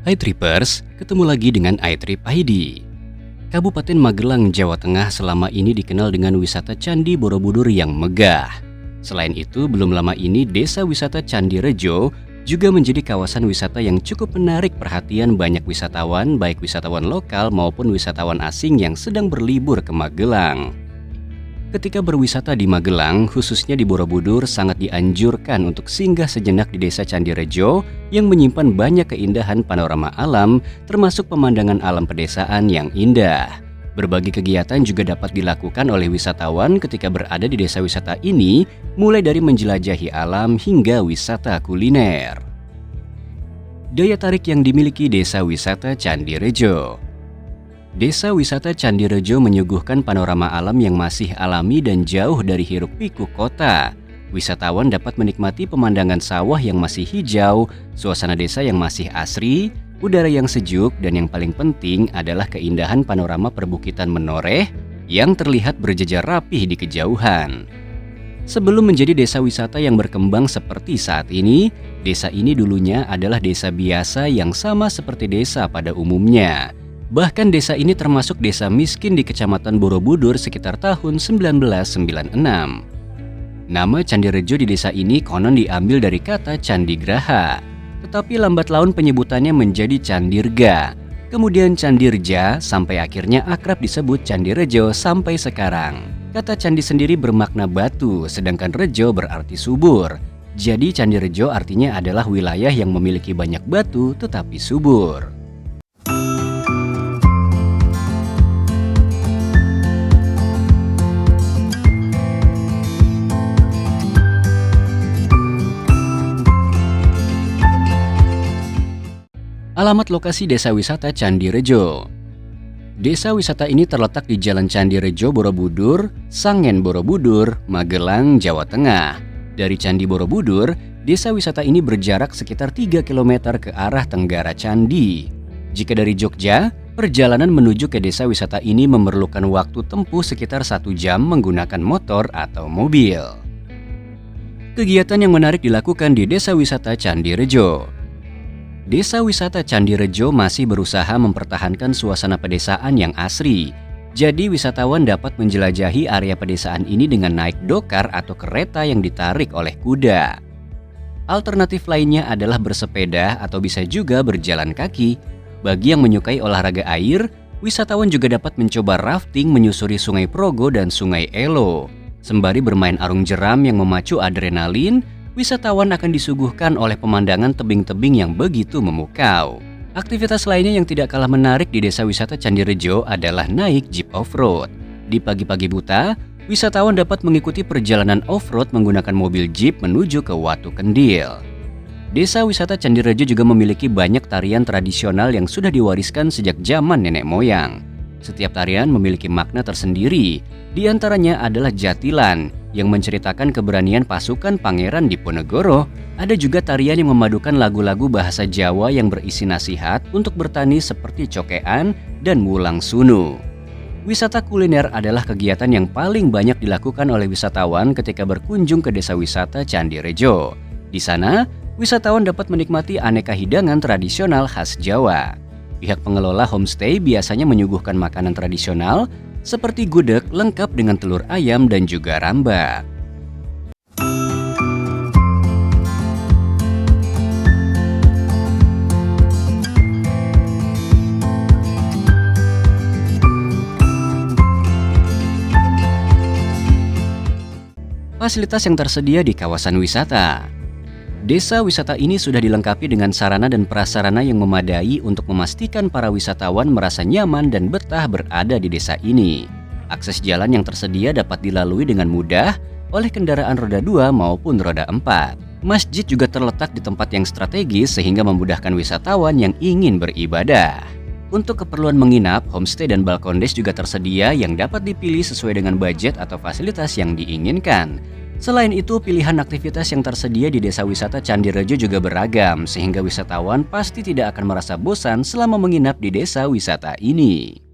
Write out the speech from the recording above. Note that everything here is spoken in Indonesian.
Hai Trippers, ketemu lagi dengan iTrip ID. Kabupaten Magelang, Jawa Tengah selama ini dikenal dengan wisata Candi Borobudur yang megah. Selain itu, belum lama ini desa wisata Candi Rejo juga menjadi kawasan wisata yang cukup menarik perhatian banyak wisatawan, baik wisatawan lokal maupun wisatawan asing yang sedang berlibur ke Magelang. Ketika berwisata di Magelang, khususnya di Borobudur, sangat dianjurkan untuk singgah sejenak di desa Candi Rejo yang menyimpan banyak keindahan panorama alam, termasuk pemandangan alam pedesaan yang indah. Berbagai kegiatan juga dapat dilakukan oleh wisatawan ketika berada di desa wisata ini, mulai dari menjelajahi alam hingga wisata kuliner. Daya tarik yang dimiliki desa wisata Candi Rejo. Desa wisata Candi Rejo menyuguhkan panorama alam yang masih alami dan jauh dari hiruk-pikuk kota. Wisatawan dapat menikmati pemandangan sawah yang masih hijau, suasana desa yang masih asri, udara yang sejuk, dan yang paling penting adalah keindahan panorama perbukitan menoreh yang terlihat berjejer rapih di kejauhan. Sebelum menjadi desa wisata yang berkembang seperti saat ini, desa ini dulunya adalah desa biasa yang sama seperti desa pada umumnya. Bahkan desa ini termasuk desa miskin di Kecamatan Borobudur sekitar tahun 1996. Nama Candi Rejo di desa ini konon diambil dari kata Candigraha, tetapi lambat laun penyebutannya menjadi Candirga, kemudian Candirja, sampai akhirnya akrab disebut Candi Rejo sampai sekarang. Kata candi sendiri bermakna batu, sedangkan rejo berarti subur. Jadi Candi Rejo artinya adalah wilayah yang memiliki banyak batu tetapi subur. Alamat lokasi desa wisata Candi Rejo. Desa wisata ini terletak di Jalan Candi Rejo Borobudur, Sangen Borobudur, Magelang, Jawa Tengah. Dari Candi Borobudur, desa wisata ini berjarak sekitar 3 km ke arah tenggara candi. Jika dari Jogja, perjalanan menuju ke desa wisata ini memerlukan waktu tempuh sekitar 1 jam menggunakan motor atau mobil. Kegiatan yang menarik dilakukan di desa wisata Candi Rejo. Desa wisata Candi Rejo masih berusaha mempertahankan suasana pedesaan yang asri. Jadi wisatawan dapat menjelajahi area pedesaan ini dengan naik dokar atau kereta yang ditarik oleh kuda. Alternatif lainnya adalah bersepeda atau bisa juga berjalan kaki. Bagi yang menyukai olahraga air, wisatawan juga dapat mencoba rafting menyusuri Sungai Progo dan Sungai Elo. Sembari bermain arung jeram yang memacu adrenalin, wisatawan akan disuguhkan oleh pemandangan tebing-tebing yang begitu memukau. Aktivitas lainnya yang tidak kalah menarik di desa wisata Candi Rejo adalah naik jeep off-road. Di pagi-pagi buta, wisatawan dapat mengikuti perjalanan off-road menggunakan mobil jeep menuju ke Watu Kendil. Desa wisata Candi Rejo juga memiliki banyak tarian tradisional yang sudah diwariskan sejak zaman nenek moyang. Setiap tarian memiliki makna tersendiri, di antaranya adalah jatilan yang menceritakan keberanian pasukan Pangeran Diponegoro. Ada juga tarian yang memadukan lagu-lagu bahasa Jawa yang berisi nasihat untuk bertani seperti cokean dan wulang sunu. Wisata kuliner adalah kegiatan yang paling banyak dilakukan oleh wisatawan ketika berkunjung ke desa wisata Candi Rejo. Di sana, wisatawan dapat menikmati aneka hidangan tradisional khas Jawa. Pihak pengelola homestay biasanya menyuguhkan makanan tradisional seperti gudeg lengkap dengan telur ayam dan juga rambak. Fasilitas yang tersedia di kawasan wisata. Desa wisata ini sudah dilengkapi dengan sarana dan prasarana yang memadai untuk memastikan para wisatawan merasa nyaman dan betah berada di desa ini. Akses jalan yang tersedia dapat dilalui dengan mudah oleh kendaraan roda 2 maupun roda 4. Masjid juga terletak di tempat yang strategis sehingga memudahkan wisatawan yang ingin beribadah. Untuk keperluan menginap, homestay dan balkondes juga tersedia yang dapat dipilih sesuai dengan budget atau fasilitas yang diinginkan. Selain itu, pilihan aktivitas yang tersedia di desa wisata Candi Rejo juga beragam, sehingga wisatawan pasti tidak akan merasa bosan selama menginap di desa wisata ini.